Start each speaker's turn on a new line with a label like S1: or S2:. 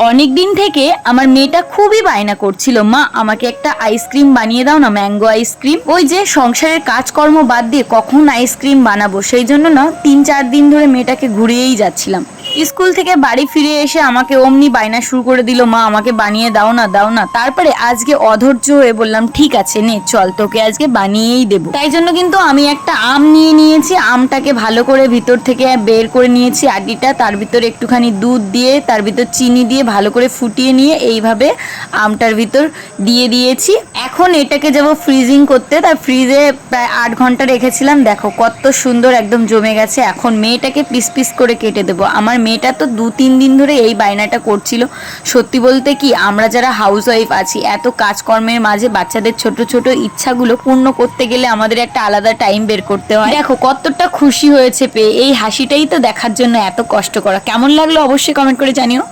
S1: অনেক দিন থেকে আমার মেয়েটা খুবই বায়না করছিল, মা আমাকে একটা আইসক্রিম বানিয়ে দাও না, ম্যাঙ্গো আইসক্রিম। ওই যে সংসারের কাজকর্ম বাদ দিয়ে কখন আইসক্রিম বানাবো, সেই জন্য না 3-4 দিন ধরে মেয়েটাকে ঘুরিয়েই যাচ্ছিলাম। স্কুল থেকে বাড়ি ফিরে এসে আমাকে অমনি বায়না শুরু করে দিল, মা আমাকে বানিয়ে দাও না দাও না। তারপরে আজকে অধৈর্য হয়ে বললাম, ঠিক আছে নে চল, তোকে আজকে বানিয়েই দেবো। তাই জন্য কিন্তু আমি একটা আম নিয়ে নিয়েছি, আমটাকে ভালো করে ভিতর থেকে বের করে নিয়েছি আটিটা, তার ভিতরে একটুখানি দুধ দিয়ে তার ভিতর চিনি দিয়ে ভালো করে ফুটিয়ে নিয়ে এইভাবে আমটার ভিতর দিয়ে দিয়েছি। এখন এটাকে যাব ফ্রিজিং করতে, তার ফ্রিজে প্রায় 8 ঘন্টা রেখেছিলাম। দেখো কত সুন্দর একদম জমে গেছে। এখন মেয়েটাকে পিস পিস করে কেটে দেবো। আমার মেয়েটা তো 2-3 দিন ধরে এই বায়নাটা করছিল। সত্যি বলতে কি, আমরা যারা হাউস ওয়াইফ আছি, এত কাজকর্মের মাঝে বাচ্চাদের ছোট ছোট ইচ্ছাগুলো পূর্ণ করতে গেলে আমাদের একটা আলাদা টাইম বের করতে হয়। দেখো কতটা খুশি হয়েছে পেয়ে, এই হাসিটাই তো দেখার জন্য এত কষ্ট করা। কেমন লাগলো অবশ্যই কমেন্ট করে জানিও।